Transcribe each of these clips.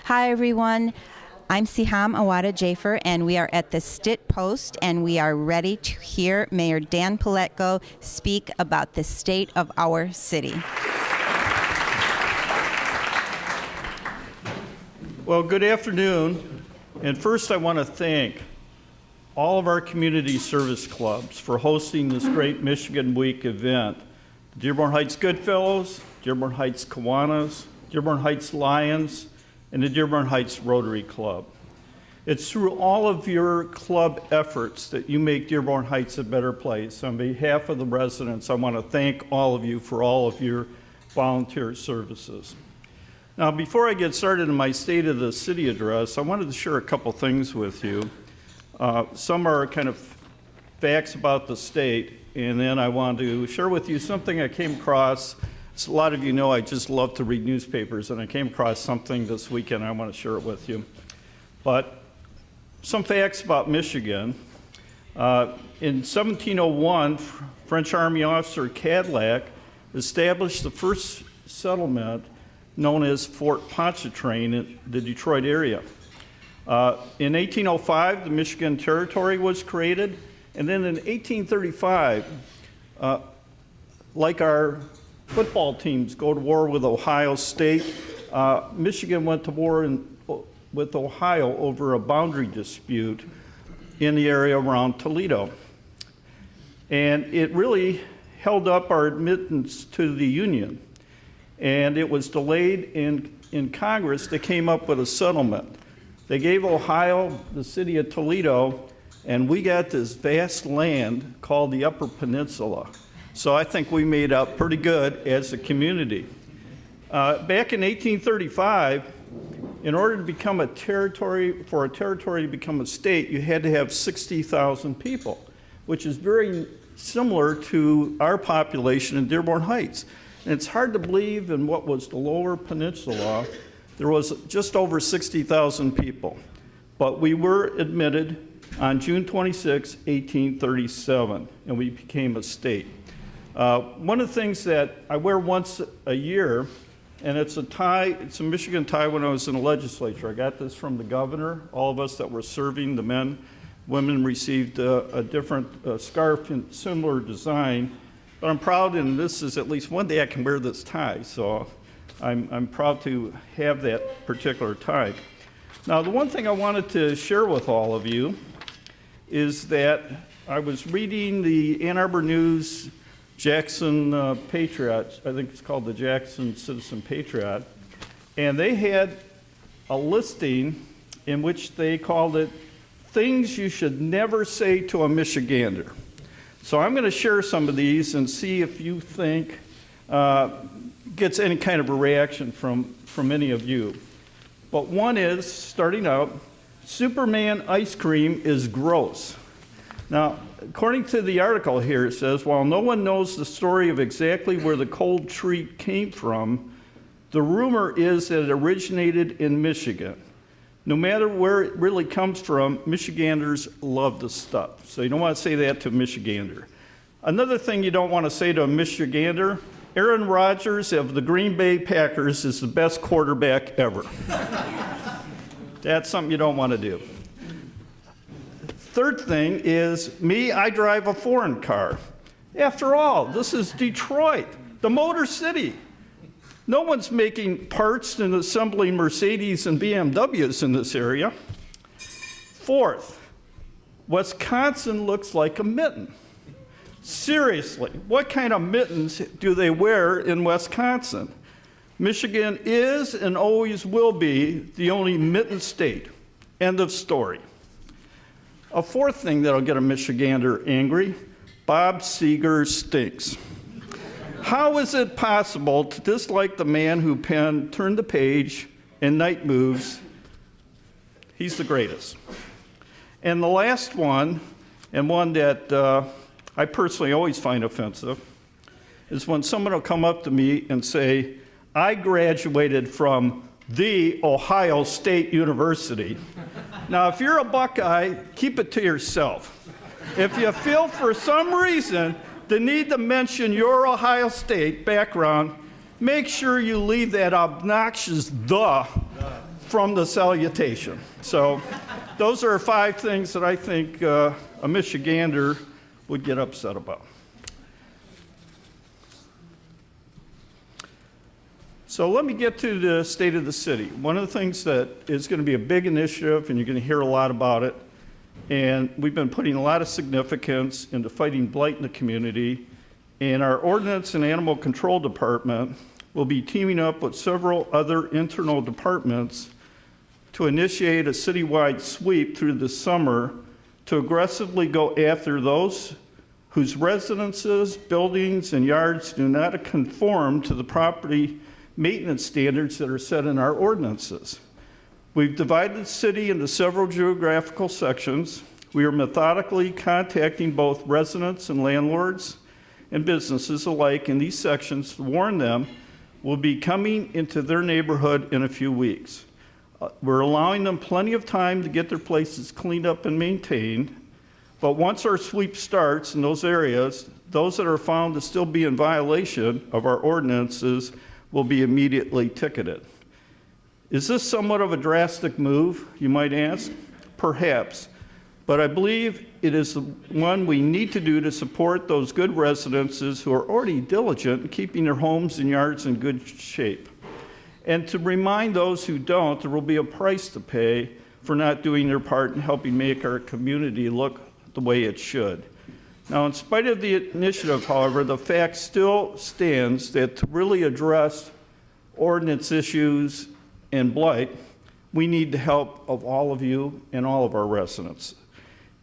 Hi, everyone. I'm Siham Awada Jafer, and we are at the Stitt Post, and we are ready to hear Mayor Dan Paletko speak about the state of our city. Well, good afternoon. And first, I want to thank all of our community service clubs for hosting this great Michigan Week event. The Dearborn Heights Goodfellows, Dearborn Heights Kiwanis, Dearborn Heights Lions, and the Dearborn Heights Rotary Club. It's through all of your club efforts that you make Dearborn Heights a better place. On behalf of the residents, I want to thank all of you for all of your volunteer services. Now, before I get started in my State of the City address, I wanted to share a couple things with you. Some are kind of facts about the state, and then I want to share with you something I came across. As a lot of you know, I just love to read newspapers, and I came across something this weekend. I want to share it with you. But some facts about Michigan. In 1701, French Army officer Cadillac established the first settlement known as Fort Pontchartrain in the Detroit area. In 1805, the Michigan Territory was created, and then in 1835, like our football teams go to war with Ohio State, Michigan went to war with Ohio over a boundary dispute in the area around Toledo. And it really held up our admittance to the Union. And it was delayed in Congress. They came up with a settlement. They gave Ohio the city of Toledo, and we got this vast land called the Upper Peninsula. So I think we made up pretty good as a community. Back in 1835, in order to become a territory, for a territory to become a state, you had to have 60,000 people, which is very similar to our population in Dearborn Heights. And it's hard to believe in what was the Lower Peninsula, there was just over 60,000 people. But we were admitted on June 26, 1837, and we became a state. One of the things that I wear once a year, and it's a tie, it's a Michigan tie when I was in the legislature. I got this from the governor. All of us that were serving, the men, women received a different scarf in similar design. But I'm proud, and this is at least one day I can wear this tie, so I'm proud to have that particular tie. Now, the one thing I wanted to share with all of you is that I was reading the Ann Arbor News Jackson Patriot, I think it's called the Jackson Citizen Patriot, and they had a listing in which they called it Things You Should Never Say to a Michigander. So I'm going to share some of these and see if you think gets any kind of a reaction from any of you. But one is, starting out, Superman ice cream is gross. Now, according to the article here, it says, while no one knows the story of exactly where the cold treat came from, the rumor is that it originated in Michigan. No matter where it really comes from, Michiganders love the stuff. So you don't want to say that to a Michigander. Another thing you don't want to say to a Michigander, Aaron Rodgers of the Green Bay Packers is the best quarterback ever. That's something you don't want to do. Third thing is, I drive a foreign car. After all, this is Detroit, the Motor City. No one's making parts and assembling Mercedes and BMWs in this area. Fourth, Wisconsin looks like a mitten. Seriously, what kind of mittens do they wear in Wisconsin? Michigan is and always will be the only mitten state. End of story. A fourth thing that'll get a Michigander angry, Bob Seger stinks. How is it possible to dislike the man who penned Turn the Page and Night Moves? He's the greatest. And the last one, and one that I personally always find offensive, is when someone will come up to me and say, I graduated from the Ohio State University. Now, if you're a Buckeye, keep it to yourself. If you feel for some reason the need to mention your Ohio State background, make sure you leave that obnoxious "the" from the salutation. So those are 5 things that I think a Michigander would get upset about. So let me get to the state of the city. One of the things that is going to be a big initiative, and you're going to hear a lot about it, and we've been putting a lot of significance into fighting blight in the community, and our Ordinance and Animal Control Department will be teaming up with several other internal departments to initiate a citywide sweep through the summer to aggressively go after those whose residences, buildings, and yards do not conform to the property maintenance standards that are set in our ordinances. We've divided the city into several geographical sections. We are methodically contacting both residents and landlords and businesses alike in these sections to warn them we'll be coming into their neighborhood in a few weeks. We're allowing them plenty of time to get their places cleaned up and maintained, but once our sweep starts in those areas, those that are found to still be in violation of our ordinances will be immediately ticketed. Is this somewhat of a drastic move, you might ask? Perhaps, but I believe it is the one we need to do to support those good residences who are already diligent in keeping their homes and yards in good shape, and to remind those who don't there will be a price to pay for not doing their part in helping make our community look the way it should. Now, in spite of the initiative, however, the fact still stands that to really address ordinance issues and blight, we need the help of all of you and all of our residents.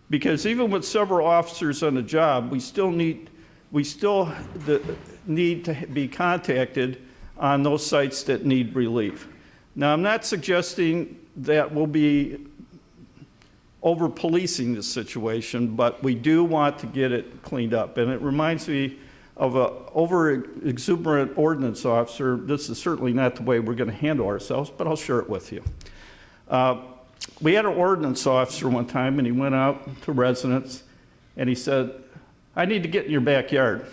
Because even with several officers on the job, we still need to be contacted on those sites that need relief. Now, I'm not suggesting that we'll be over-policing this situation, but we do want to get it cleaned up. And it reminds me of an over-exuberant ordinance officer. This is certainly not the way we're going to handle ourselves, but I'll share it with you. We had an ordinance officer one time, and he went out to residents, and he said, "I need to get in your backyard."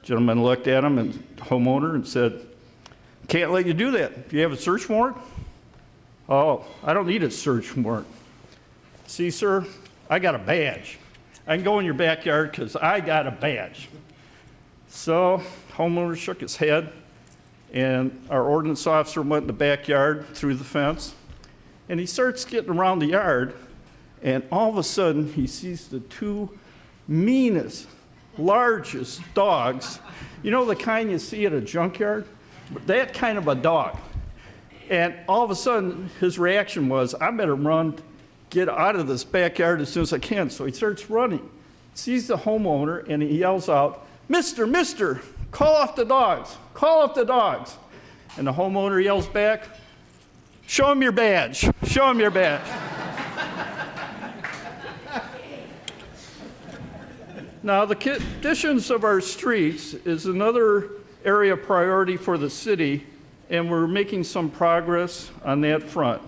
Gentleman looked at him, and the homeowner, and said, "Can't let you do that. Do you have a search warrant?" "Oh, I don't need a search warrant. See, sir, I got a badge. I can go in your backyard because I got a badge." So homeowner shook his head, and our ordinance officer went in the backyard through the fence, and he starts getting around the yard, and all of a sudden he sees the 2 meanest, largest dogs. You know the kind you see at a junkyard? That kind of a dog. And all of a sudden his reaction was, "I better run, get out of this backyard as soon as I can." So he starts running, sees the homeowner, and he yells out, Mister, call off the dogs, call off the dogs." And the homeowner yells back, "Show him your badge, show him your badge." Now, the conditions of our streets is another area of priority for the city, and we're making some progress on that front.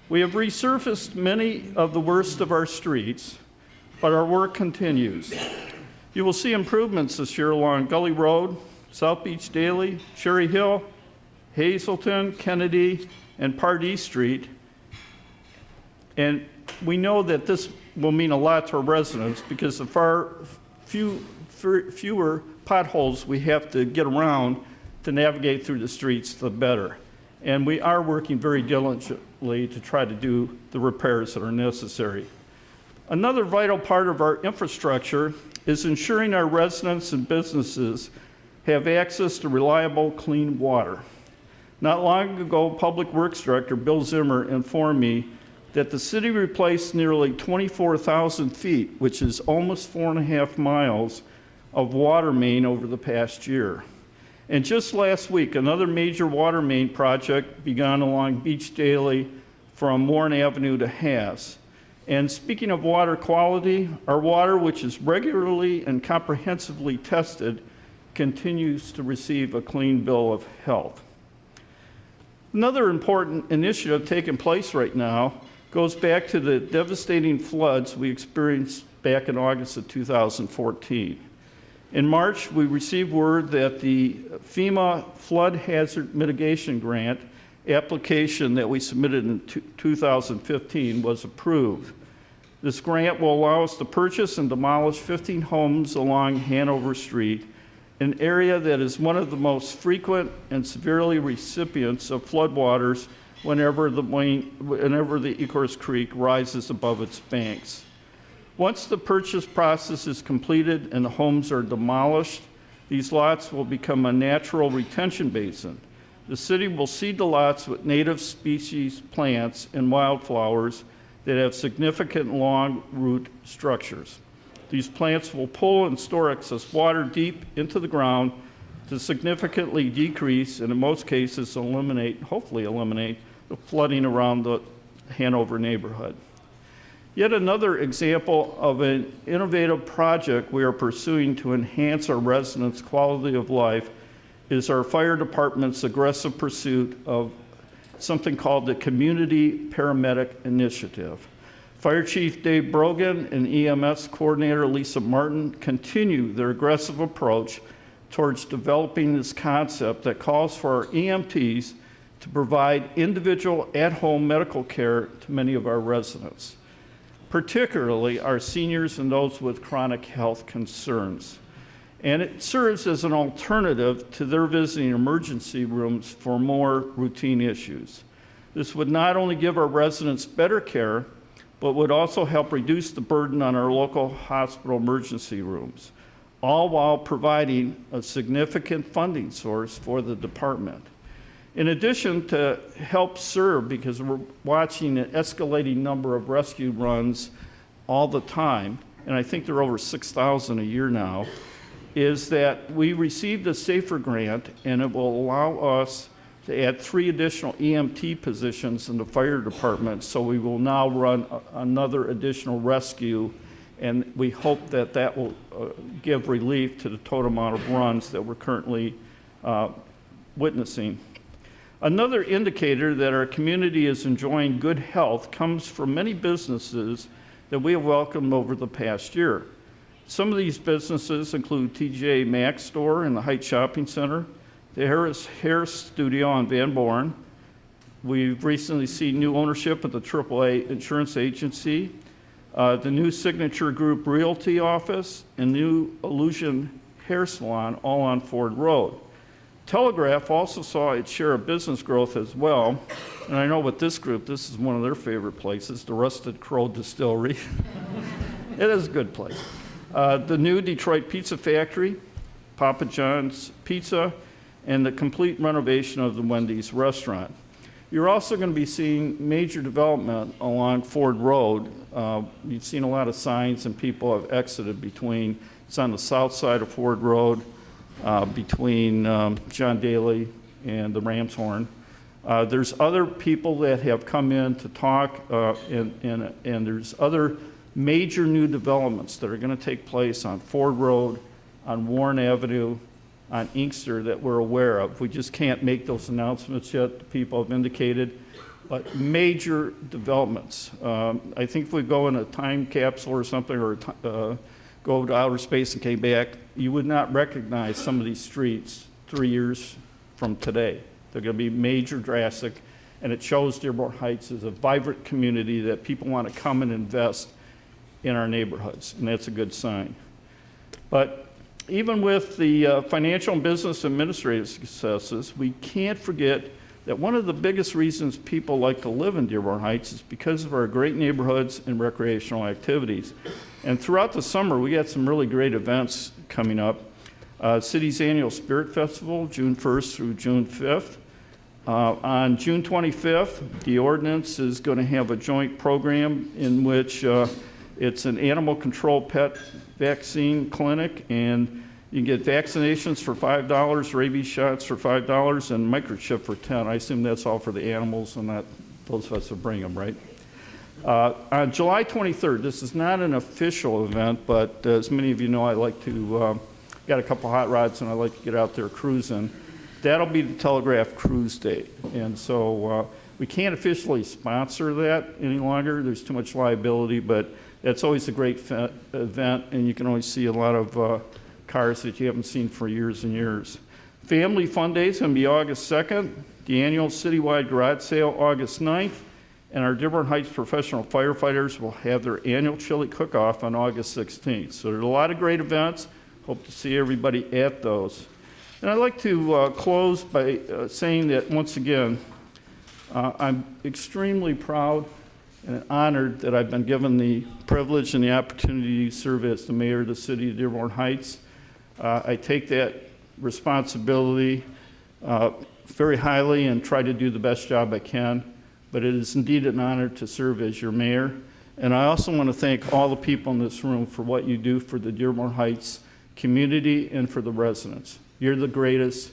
We have resurfaced many of the worst of our streets, but our work continues. You will see improvements this year along Gully Road, South Beach Daly, Cherry Hill, Hazelton, Kennedy, and Pardee Street. And we know that this will mean a lot to our residents because the fewer potholes we have to get around to navigate through the streets, the better. And we are working very diligently to try to do the repairs that are necessary. Another vital part of our infrastructure is ensuring our residents and businesses have access to reliable, clean water. Not long ago, Public Works Director Bill Zimmer informed me that the city replaced nearly 24,000 feet, which is almost 4.5 miles, of water main over the past year. And just last week, another major water main project began along Beach Daly from Warren Avenue to Haas. And speaking of water quality, our water, which is regularly and comprehensively tested, continues to receive a clean bill of health. Another important initiative taking place right now goes back to the devastating floods we experienced back in August of 2014. In March, we received word that the FEMA Flood Hazard Mitigation Grant application that we submitted in 2015 was approved. This grant will allow us to purchase and demolish 15 homes along Hanover Street, an area that is one of the most frequent and severely recipients of floodwaters whenever the Ecorse Creek rises above its banks. Once the purchase process is completed and the homes are demolished, these lots will become a natural retention basin. The city will seed the lots with native species plants and wildflowers that have significant long root structures. These plants will pull and store excess water deep into the ground to significantly decrease, and in most cases hopefully eliminate, the flooding around the Hanover neighborhood. Yet another example of an innovative project we are pursuing to enhance our residents' quality of life is our fire department's aggressive pursuit of something called the Community Paramedic Initiative. Fire Chief Dave Brogan and EMS Coordinator Lisa Martin continue their aggressive approach towards developing this concept that calls for our EMTs to provide individual at-home medical care to many of our residents, particularly our seniors and those with chronic health concerns. And it serves as an alternative to their visiting emergency rooms for more routine issues. This would not only give our residents better care, but would also help reduce the burden on our local hospital emergency rooms, all while providing a significant funding source for the department. In addition to help serve, because we're watching an escalating number of rescue runs all the time, and I think there are over 6,000 a year now, is that we received a SAFER grant, and it will allow us to add 3 additional EMT positions in the fire department, so we will now run another additional rescue, and we hope that that will give relief to the total amount of runs that we're currently witnessing. Another indicator that our community is enjoying good health comes from many businesses that we have welcomed over the past year. Some of these businesses include TJ Maxx store in the Heights Shopping Center, the Harris Hair Studio on Van Born. We've recently seen new ownership at the AAA Insurance Agency, the new Signature Group Realty office, and new Illusion Hair Salon, all on Ford Road. Telegraph also saw its share of business growth as well, and I know with this group, this is one of their favorite places, the Rusted Crow Distillery. It is a good place. The new Detroit Pizza Factory, Papa John's Pizza, and the complete renovation of the Wendy's restaurant. You're also going to be seeing major development along Ford Road. You've seen a lot of signs and people have exited between, it's on the south side of Ford Road, between John Daly and the Ram's Horn. There's other people that have come in to talk, and there's other major new developments that are going to take place on Ford Road, on Warren Avenue, on Inkster that we're aware of. We just can't make those announcements yet. The people have indicated, but major developments. I think if we go in a time capsule or something, or go to outer space and came back, you would not recognize some of these streets 3 years from today. They're going to be major, drastic, and it shows Dearborn Heights is a vibrant community that people want to come and invest in our neighborhoods, and that's a good sign. But even with the financial and business administrative successes, we can't forget that one of the biggest reasons people like to live in Dearborn Heights is because of our great neighborhoods and recreational activities. And throughout the summer, we got some really great events coming up. City's annual Spirit Festival, June 1st through June 5th. On June 25th, the ordinance is going to have a joint program in which it's an animal control pet vaccine clinic, and you can get vaccinations for $5, rabies shots for $5, and microchip for $10. I assume that's all for the animals and not those of us who bring them, right? On July 23rd, this is not an official event, but as many of you know, I like to, got a couple hot rods and I like to get out there cruising. That'll be the Telegraph Cruise Day. And so we can't officially sponsor that any longer. There's too much liability, but it's always a great event, and you can always see a lot of cars that you haven't seen for years and years. Family Fun Day is going to be August 2nd the annual citywide garage sale August 9th, and our Dearborn Heights professional firefighters will have their annual chili cook-off on August 16th. So there's a lot of great events. Hope to see everybody at those. And I'd like to close by saying that, once again, I'm extremely proud and honored that I've been given the privilege and the opportunity to serve as the mayor of the city of Dearborn Heights. I take that responsibility very highly and try to do the best job I can, but it is indeed an honor to serve as your mayor. And I also want to thank all the people in this room for what you do for the Dearborn Heights community and for the residents. You're the greatest.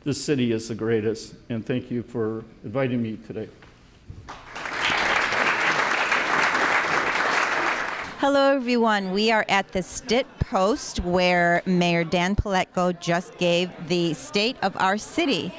This city is the greatest. And thank you for inviting me today. Hello, everyone. We are at the Stitt Post, where Mayor Dan Paletko just gave the state of our city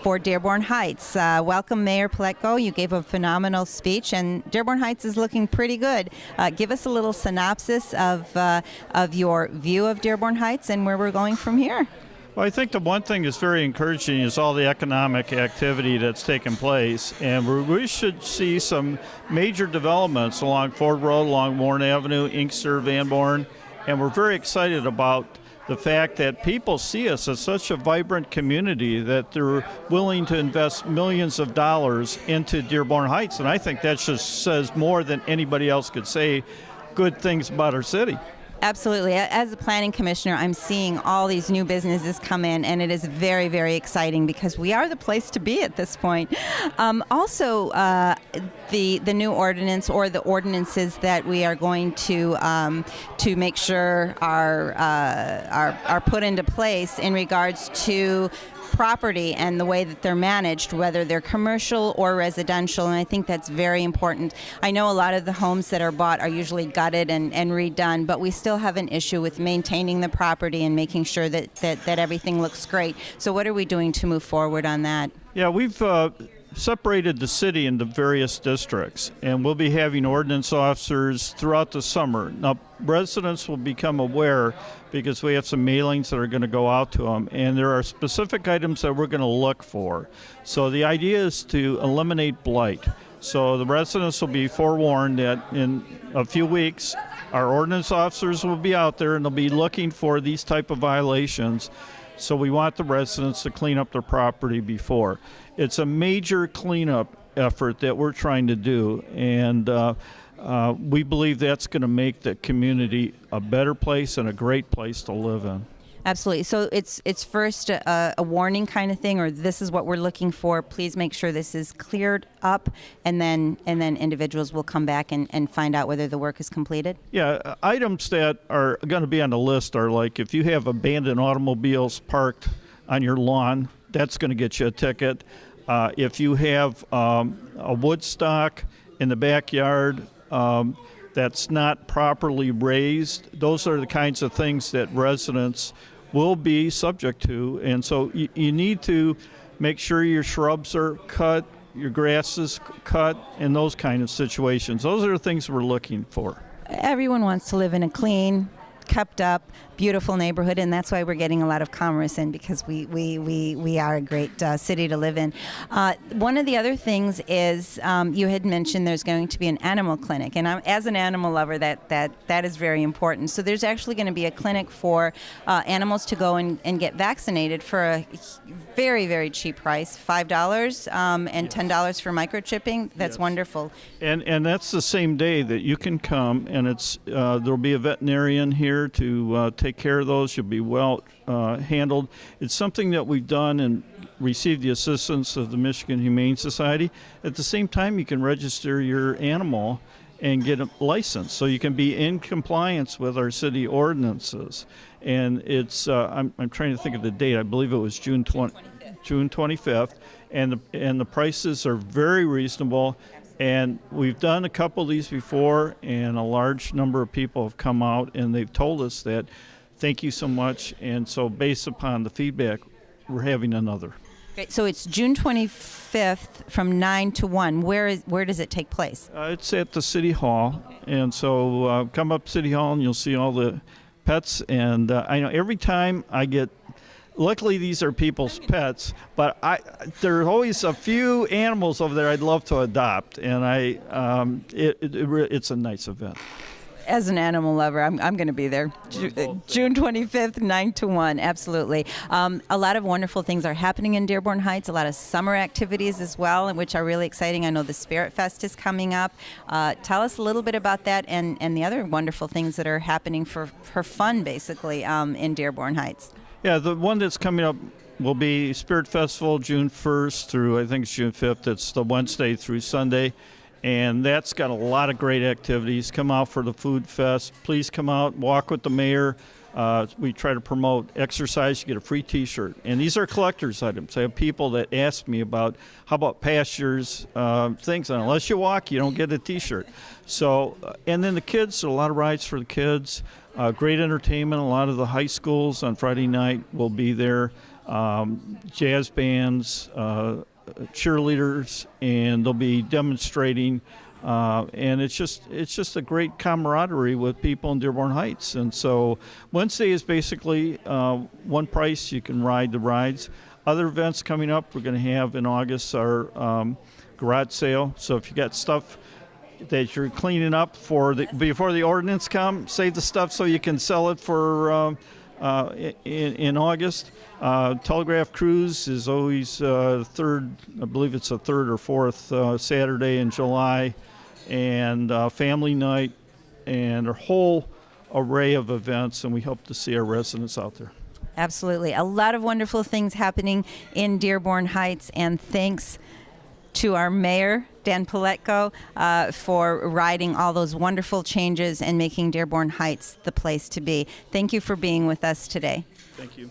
for Dearborn Heights. Welcome, Mayor Paletko. You gave a phenomenal speech, and Dearborn Heights is looking pretty good. Give us a little synopsis of your view of Dearborn Heights and where we're going from here. Well, I think the one thing that's very encouraging is all the economic activity that's taken place, and we should see some major developments along Ford Road, along Warren Avenue, Inkster, Van Born, and we're very excited about the fact that people see us as such a vibrant community that they're willing to invest millions of dollars into Dearborn Heights, and I think that just says more than anybody else could say good things about our city. Absolutely. As a planning commissioner, I'm seeing all these new businesses come in, and it is very, very exciting because we are the place to be at this point. Also, the new ordinance or the ordinances that we are going to make sure are put into place in regards to property and the way that they're managed, whether they're commercial or residential, and I think that's very important. I know a lot of the homes that are bought are usually gutted and redone, but we still have an issue with maintaining the property and making sure that everything looks great. So what are we doing to move forward on that? Yeah, we've separated the city into various districts, and we'll be having ordinance officers throughout the summer. Now, residents will become aware because we have some mailings that are going to go out to them, and there are specific items that we're going to look for. So the idea is to eliminate blight. So the residents will be forewarned that in a few weeks, our ordinance officers will be out there and they'll be looking for these type of violations. So we want the residents to clean up their property before. It's a major cleanup effort that we're trying to do, and we believe that's going to make the community a better place and a great place to live in. Absolutely. So it's first a warning kind of thing, or this is what we're looking for. Please make sure this is cleared up, and then individuals will come back and find out whether the work is completed. Yeah, items that are going to be on the list are like if you have abandoned automobiles parked on your lawn, that's going to get you a ticket. If you have a wood stock in the backyard that's not properly raised, those are the kinds of things that residents will be subject to. And so you need to make sure your shrubs are cut, your grass is cut, and those kind of situations. Those are the things we're looking for. Everyone wants to live in a clean, kept up, beautiful neighborhood, and that's why we're getting a lot of commerce in, because we are a great city to live in. One of the other things is you had mentioned there's going to be an animal clinic, and as an animal lover, that is very important. So there's actually going to be a clinic for animals to go and get vaccinated for a very, very cheap price, $5 and $10 for microchipping. That's wonderful. And that's the same day that you can come, and it's there'll be a veterinarian here to take care of those. You'll be well handled. It's something that we've done and received the assistance of the Michigan Humane Society. At the same time, you can register your animal and get a license, so you can be in compliance with our city ordinances. And it's I'm trying to think of the date. I believe it was June 25th, and the prices are very reasonable. And we've done a couple of these before, and a large number of people have come out and they've told us that thank you so much. And so based upon the feedback, we're having another. Great. So it's June 25th from 9 to 1. Where does it take place? It's at the City Hall. And so come up City Hall and you'll see all the pets. And I know every time I get Luckily, these are people's pets, but there are always a few animals over there I'd love to adopt, and it's a nice event. As an animal lover, I'm going to be there. June 25th, 9 to 1, absolutely. A lot of wonderful things are happening in Dearborn Heights, a lot of summer activities as well, which are really exciting. I know the Spirit Fest is coming up. Tell us a little bit about that and the other wonderful things that are happening for fun, basically, in Dearborn Heights. Yeah, the one that's coming up will be Spirit Festival, June 1st through, I think it's June 5th. It's the Wednesday through Sunday. And that's got a lot of great activities. Come out for the food fest. Please come out, walk with the mayor. We try to promote exercise. You get a free T-shirt. And these are collector's items. I have people that ask me about, how about pastures, things. And unless you walk, you don't get a T-shirt. So, and then the kids, a lot of rides for the kids. Great entertainment. A lot of the high schools on Friday night will be there. Jazz bands, cheerleaders, and they'll be demonstrating, and it's just a great camaraderie with people in Dearborn Heights. And so Wednesday is basically one price. You can ride the rides. Other events coming up, we're going to have in August our garage sale. So if you got stuff that you're cleaning up before the ordinance come, save the stuff so you can sell it for in August. Telegraph Cruise is always third, I believe it's the third or fourth Saturday in July, and family night, and a whole array of events, and we hope to see our residents out there. Absolutely. A lot of wonderful things happening in Dearborn Heights, and thanks to our mayor, Dan Paletko, for riding all those wonderful changes and making Dearborn Heights the place to be. Thank you for being with us today. Thank you.